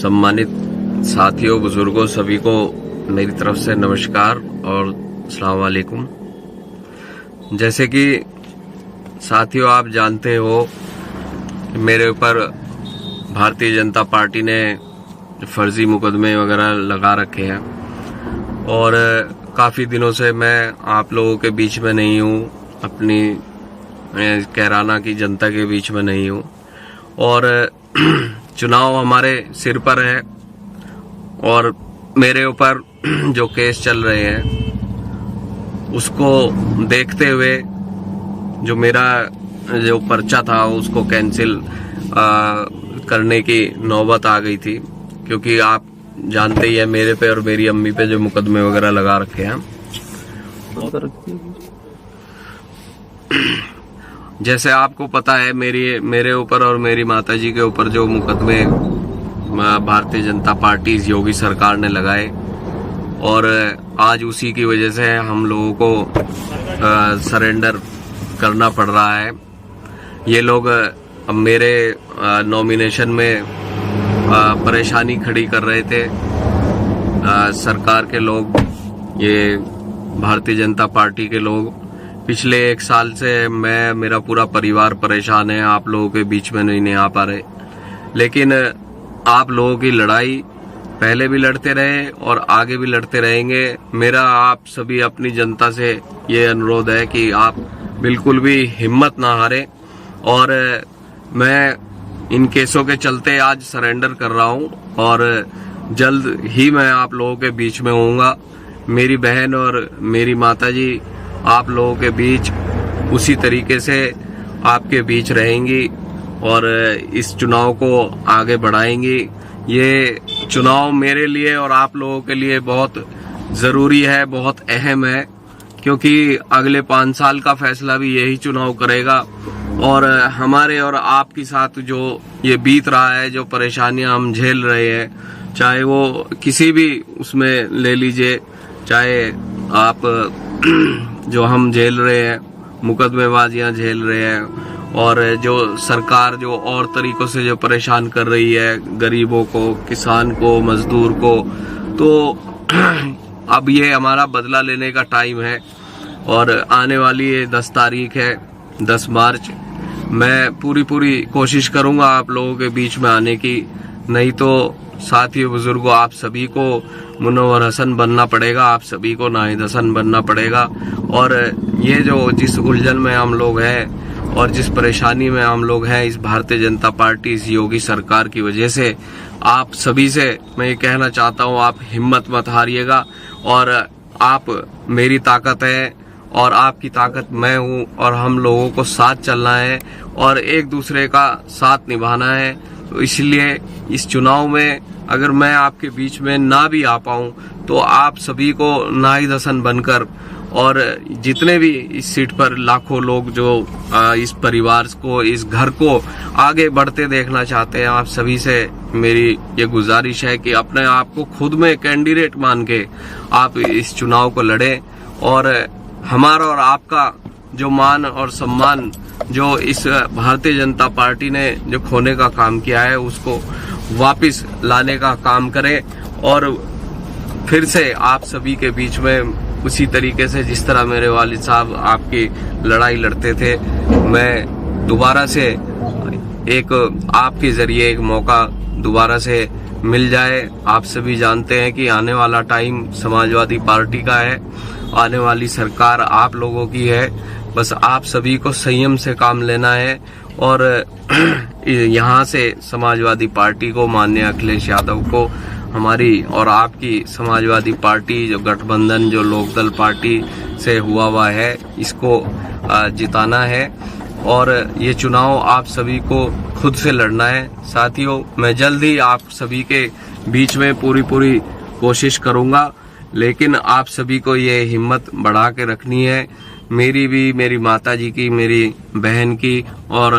सम्मानित साथियों, बुजुर्गों, सभी को मेरी तरफ से नमस्कार और अस्सलाम वालेकुम। जैसे कि साथियों आप जानते हो कि मेरे ऊपर भारतीय जनता पार्टी ने फर्जी मुकदमे वगैरह लगा रखे हैं और काफ़ी दिनों से मैं आप लोगों के बीच में नहीं हूँ, अपनी कैराना की जनता के बीच में नहीं हूँ और चुनाव हमारे सिर पर है और मेरे ऊपर जो केस चल रहे हैं उसको देखते हुए जो मेरा जो पर्चा था उसको कैंसिल करने की नौबत आ गई थी, क्योंकि आप जानते ही है मेरे पे और मेरी अम्मी पे जो मुकदमे वगैरह लगा रखे हैं। जैसे आपको पता है मेरे ऊपर और मेरी माताजी के ऊपर जो मुकदमे भारतीय जनता पार्टी योगी सरकार ने लगाए और आज उसी की वजह से हम लोगों को सरेंडर करना पड़ रहा है। ये लोग अब मेरे नॉमिनेशन में परेशानी खड़ी कर रहे थे, सरकार के लोग, ये भारतीय जनता पार्टी के लोग। पिछले 1 साल से मेरा पूरा परिवार परेशान है, आप लोगों के बीच में नहीं आ पा रहे। लेकिन आप लोगों की लड़ाई पहले भी लड़ते रहे और आगे भी लड़ते रहेंगे। मेरा आप सभी अपनी जनता से ये अनुरोध है कि आप बिल्कुल भी हिम्मत ना हारें और मैं इन केसों के चलते आज सरेंडर कर रहा हूं और जल्द ही मैं आप लोगों के बीच में होऊंगा। मेरी बहन और मेरी माताजी आप लोगों के बीच उसी तरीके से आपके बीच रहेंगी और इस चुनाव को आगे बढ़ाएंगी। ये चुनाव मेरे लिए और आप लोगों के लिए बहुत ज़रूरी है, बहुत अहम है, क्योंकि अगले 5 साल का फैसला भी यही चुनाव करेगा और हमारे और आपके साथ जो ये बीत रहा है, जो परेशानियां हम झेल रहे हैं, चाहे वो किसी भी उसमें ले लीजिए, चाहे आप जो हम झेल रहे हैं, मुकदमेबाजियां झेल रहे हैं और जो सरकार जो और तरीकों से जो परेशान कर रही है गरीबों को, किसान को, मजदूर को, तो अब ये हमारा बदला लेने का टाइम है और आने वाली ये 10 तारीख है, 10 मार्च। मैं पूरी कोशिश करूंगा आप लोगों के बीच में आने की, नहीं तो साथियों, बुजुर्गों, आप सभी को मुनव्वर हसन बनना पड़ेगा, आप सभी को नाहिद हसन बनना पड़ेगा। और ये जो जिस उलझन में हम लोग हैं और जिस परेशानी में हम लोग हैं इस भारतीय जनता पार्टी, इस योगी सरकार की वजह से, आप सभी से मैं ये कहना चाहता हूँ, आप हिम्मत मत हारिएगा और आप मेरी ताकत है और आपकी ताकत मैं हूँ और हम लोगों को साथ चलना है और एक दूसरे का साथ निभाना है। तो इसलिए इस चुनाव में अगर मैं आपके बीच में ना भी आ पाऊँ तो आप सभी को नाहिद हसन बनकर और जितने भी इस सीट पर लाखों लोग जो इस परिवार को, इस घर को आगे बढ़ते देखना चाहते हैं, आप सभी से मेरी ये गुजारिश है कि अपने आप को खुद में कैंडिडेट मान के आप इस चुनाव को लड़ें और हमारा और आपका जो मान और सम्मान जो इस भारतीय जनता पार्टी ने जो खोने का काम किया है उसको वापस लाने का काम करें और फिर से आप सभी के बीच में उसी तरीके से जिस तरह मेरे वालिद साहब आपकी लड़ाई लड़ते थे, मैं दोबारा से एक आपके जरिए एक मौका दोबारा से मिल जाए। आप सभी जानते हैं कि आने वाला टाइम समाजवादी पार्टी का है, आने वाली सरकार आप लोगों की है। बस आप सभी को संयम से काम लेना है और यहाँ से समाजवादी पार्टी को, माननीय अखिलेश यादव को, हमारी और आपकी समाजवादी पार्टी जो गठबंधन जो लोकदल पार्टी से हुआ है, इसको जिताना है और ये चुनाव आप सभी को खुद से लड़ना है। साथियों, मैं जल्द ही आप सभी के बीच में पूरी कोशिश करूंगा, लेकिन आप सभी को ये हिम्मत बढ़ा के रखनी है, मेरी भी, मेरी माताजी की, मेरी बहन की और